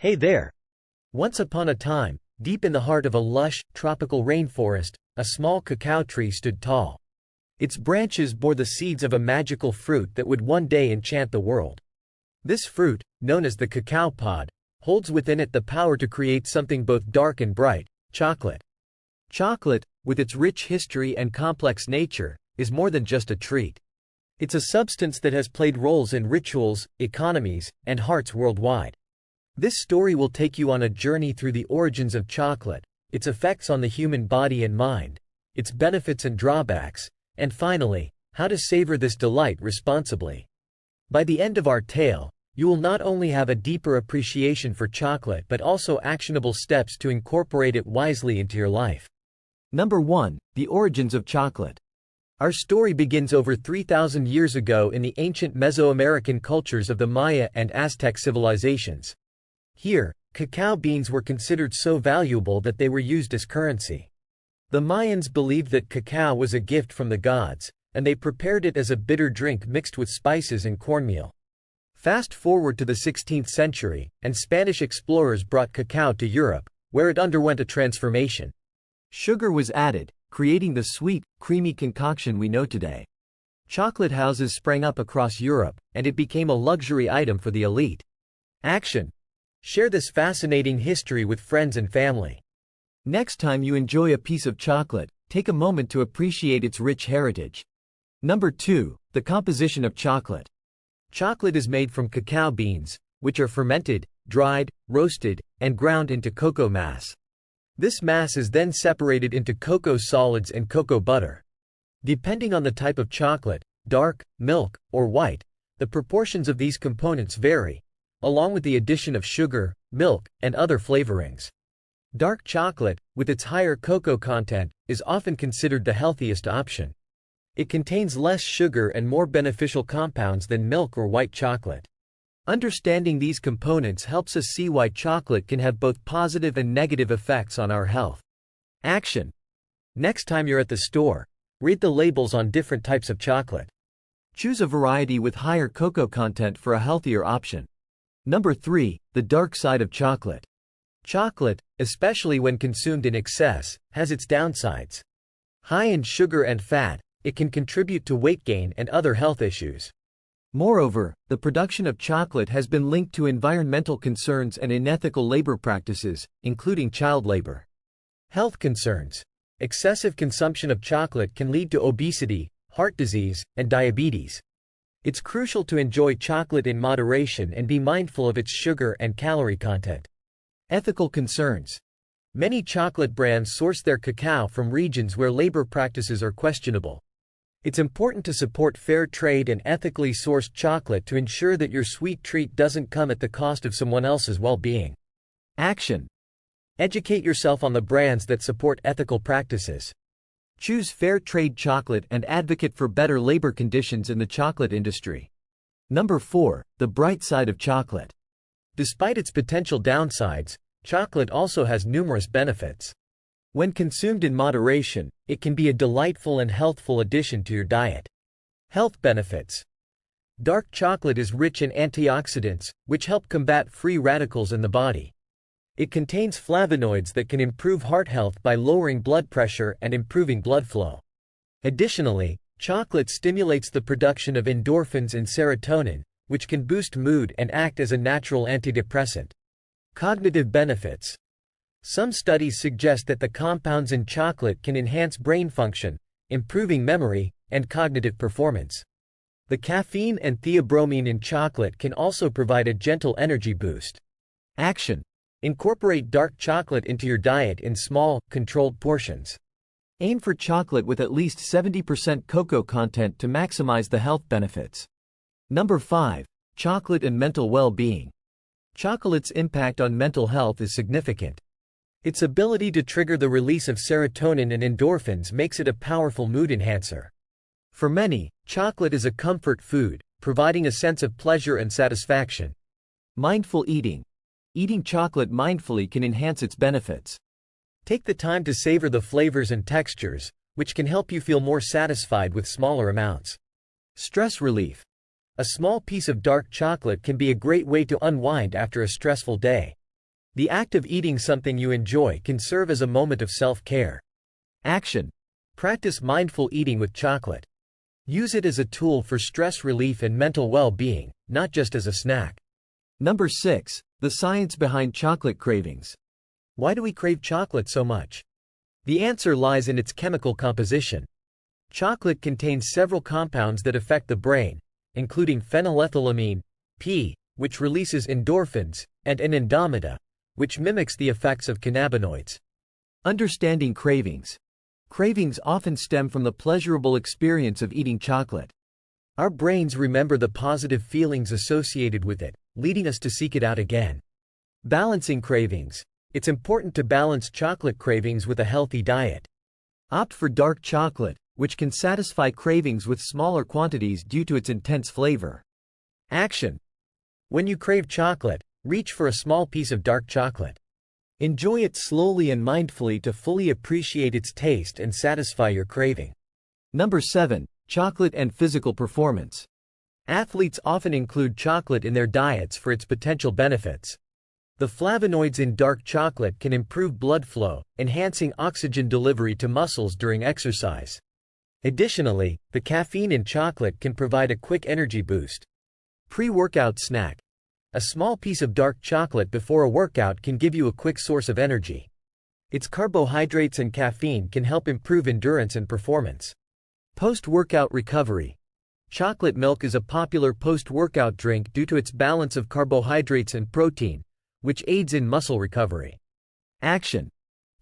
Hey there! Once upon a time, deep in the heart of a lush, tropical rainforest, a small cacao tree stood tall. Its branches bore the seeds of a magical fruit that would one day enchant the world. This fruit, known as the cacao pod, holds within it the power to create something both dark and bright: chocolate. Chocolate, with its rich history and complex nature, is more than just a treat. It's a substance that has played roles in rituals, economies, and hearts worldwide. This story will take you on a journey through the origins of chocolate, its effects on the human body and mind, its benefits and drawbacks, and finally, how to savor this delight responsibly. By the end of our tale, you will not only have a deeper appreciation for chocolate but also actionable steps to incorporate it wisely into your life. Number 1. The origins of chocolate. Our story begins over 3,000 years ago in the ancient Mesoamerican cultures of the Maya and Aztec civilizations. Here, cacao beans were considered so valuable that they were used as currency. The Mayans believed that cacao was a gift from the gods, and they prepared it as a bitter drink mixed with spices and cornmeal. Fast forward to the 16th century, and Spanish explorers brought cacao to Europe, where it underwent a transformation. Sugar was added, creating the sweet, creamy concoction we know today. Chocolate houses sprang up across Europe, and it became a luxury item for the elite. Action: share this fascinating history with friends and family. Next time you enjoy a piece of chocolate, take a moment to appreciate its rich heritage. Number 2. The composition of chocolate. Chocolate is made from cacao beans, which are fermented, dried, roasted, and ground into cocoa mass. This mass is then separated into cocoa solids and cocoa butter. Depending on the type of chocolate, dark, milk, or white, the proportions of these components vary, along with the addition of sugar, milk, and other flavorings. Dark chocolate, with its higher cocoa content, is often considered the healthiest option. It contains less sugar and more beneficial compounds than milk or white chocolate. Understanding these components helps us see why chocolate can have both positive and negative effects on our health. Action: next time you're at the store, read the labels on different types of chocolate. Choose a variety with higher cocoa content for a healthier option. Number 3. The dark side of chocolate. Chocolate, especially when consumed in excess, has its downsides. High in sugar and fat, it can contribute to weight gain and other health issues. Moreover, the production of chocolate has been linked to environmental concerns and unethical labor practices, including child labor. Health concerns. Excessive consumption of chocolate can lead to obesity, heart disease, and diabetes. It's crucial to enjoy chocolate in moderation and be mindful of its sugar and calorie content. Ethical concerns. Many chocolate brands source their cacao from regions where labor practices are questionable. It's important to support fair trade and ethically sourced chocolate to ensure that your sweet treat doesn't come at the cost of someone else's well-being. Action: educate yourself on the brands that support ethical practices. Choose fair trade chocolate and advocate for better labor conditions in the chocolate industry. Number 4. The bright side of chocolate. Despite its potential downsides, chocolate also has numerous benefits. When consumed in moderation, it can be a delightful and healthful addition to your diet. Health benefits. Dark chocolate is rich in antioxidants, which help combat free radicals in the body. It contains flavonoids that can improve heart health by lowering blood pressure and improving blood flow. Additionally, chocolate stimulates the production of endorphins and serotonin, which can boost mood and act as a natural antidepressant. Cognitive benefits. Some studies suggest that the compounds in chocolate can enhance brain function, improving memory and cognitive performance. The caffeine and theobromine in chocolate can also provide a gentle energy boost. Action: incorporate dark chocolate into your diet in small, controlled portions. Aim for chocolate with at least 70% cocoa content to maximize the health benefits. Number 5. Chocolate and mental well-being. Chocolate's impact on mental health is significant. Its ability to trigger the release of serotonin and endorphins makes it a powerful mood enhancer. For many, chocolate is a comfort food, providing a sense of pleasure and satisfaction. Mindful eating. Eating chocolate mindfully can enhance its benefits. Take the time to savor the flavors and textures, which can help you feel more satisfied with smaller amounts. Stress relief. A small piece of dark chocolate can be a great way to unwind after a stressful day. The act of eating something you enjoy can serve as a moment of self-care. Action. Practice mindful eating with chocolate. Use it as a tool for stress relief and mental well-being, not just as a snack. Number 6. The science behind chocolate cravings. Why do we crave chocolate so much? The answer lies in its chemical composition. Chocolate contains several compounds that affect the brain, including phenylethylamine, P, which releases endorphins, and anandamide, which mimics the effects of cannabinoids. Understanding cravings. Cravings often stem from the pleasurable experience of eating chocolate. Our brains remember the positive feelings associated with it, leading us to seek it out again. Balancing cravings. It's important to balance chocolate cravings with a healthy diet. Opt for dark chocolate, which can satisfy cravings with smaller quantities due to its intense flavor. Action. When you crave chocolate, reach for a small piece of dark chocolate. Enjoy it slowly and mindfully to fully appreciate its taste and satisfy your craving. Number 7. Chocolate and physical performance. Athletes often include chocolate in their diets for its potential benefits. The flavonoids in dark chocolate can improve blood flow, enhancing oxygen delivery to muscles during exercise. Additionally, the caffeine in chocolate can provide a quick energy boost. Pre-workout snack. A small piece of dark chocolate before a workout can give you a quick source of energy. Its carbohydrates and caffeine can help improve endurance and performance. Post-workout recovery. Chocolate milk is a popular post-workout drink due to its balance of carbohydrates and protein, which aids in muscle recovery. Action.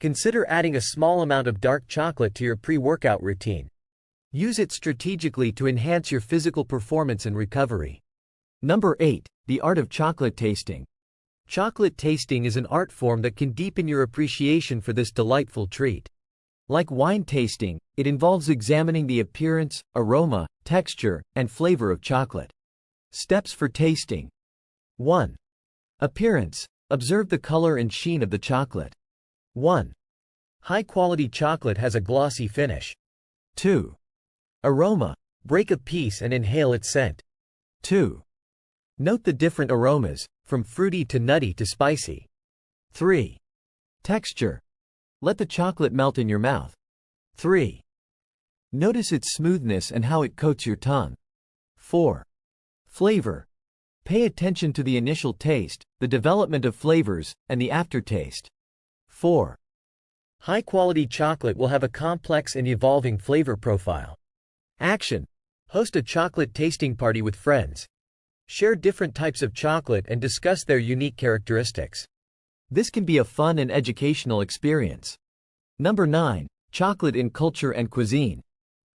Consider adding a small amount of dark chocolate to your pre-workout routine. Use it strategically to enhance your physical performance and recovery. Number 8. The art of chocolate tasting. Chocolate tasting is an art form that can deepen your appreciation for this delightful treat. Like wine tasting, it involves examining the appearance, aroma, texture, and flavor of chocolate. Steps for tasting. 1. Appearance. Observe the color and sheen of the chocolate. 1. High-quality chocolate has a glossy finish. 2. Aroma. Break a piece and inhale its scent. 2. Note the different aromas, from fruity to nutty to spicy. 3. Texture. Let the chocolate melt in your mouth. 3. Notice its smoothness and how it coats your tongue. 4. Flavor. Pay attention to the initial taste, the development of flavors, and the aftertaste. 4. High-quality chocolate will have a complex and evolving flavor profile. Action. Host a chocolate tasting party with friends. Share different types of chocolate and discuss their unique characteristics. This can be a fun and educational experience. Number 9. Chocolate in culture and cuisine.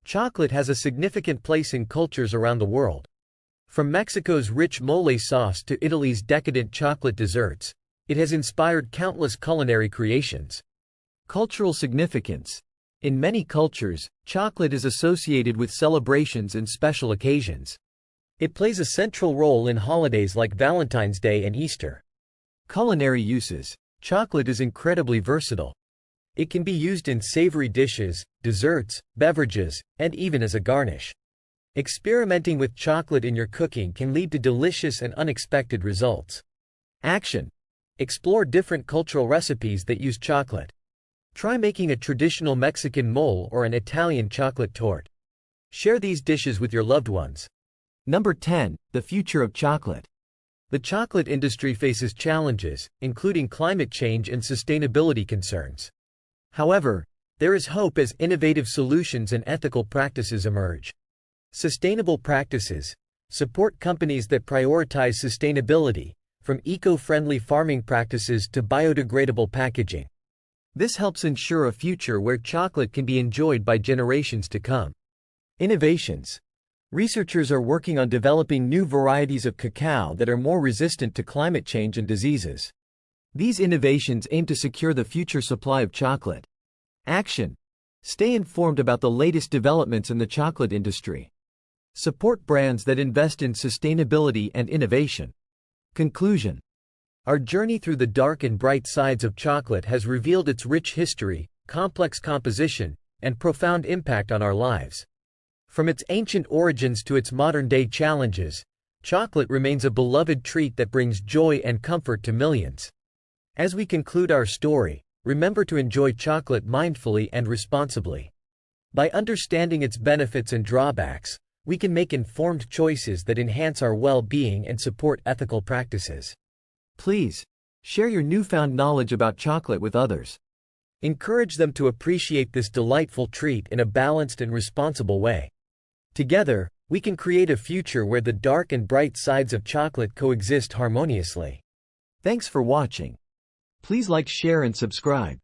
Chocolate has a significant place in cultures around the world. From Mexico's rich mole sauce to Italy's decadent chocolate desserts, it has inspired countless culinary creations. Cultural significance. In many cultures, chocolate is associated with celebrations and special occasions. It plays a central role in holidays like Valentine's Day and Easter. Culinary uses. Chocolate is incredibly versatile. It can be used in savory dishes, desserts, beverages, and even as a garnish. Experimenting with chocolate in your cooking can lead to delicious and unexpected results. Action. Explore different cultural recipes that use chocolate. Try making a traditional Mexican mole or an Italian chocolate torte. Share these dishes with your loved ones. Number 10. The future of chocolate. The chocolate industry faces challenges, including climate change and sustainability concerns. However, there is hope as innovative solutions and ethical practices emerge. Sustainable practices. Support companies that prioritize sustainability, from eco-friendly farming practices to biodegradable packaging. This helps ensure a future where chocolate can be enjoyed by generations to come. Innovations. Researchers are working on developing new varieties of cacao that are more resistant to climate change and diseases. These innovations aim to secure the future supply of chocolate. Action. Stay informed about the latest developments in the chocolate industry. Support brands that invest in sustainability and innovation. Conclusion. Our journey through the dark and bright sides of chocolate has revealed its rich history, complex composition, and profound impact on our lives. From its ancient origins to its modern-day challenges, chocolate remains a beloved treat that brings joy and comfort to millions. As we conclude our story, remember to enjoy chocolate mindfully and responsibly. By understanding its benefits and drawbacks, we can make informed choices that enhance our well-being and support ethical practices. Please, share your newfound knowledge about chocolate with others. Encourage them to appreciate this delightful treat in a balanced and responsible way. Together, we can create a future where the dark and bright sides of chocolate coexist harmoniously. Thanks for watching. Please like, share, and subscribe.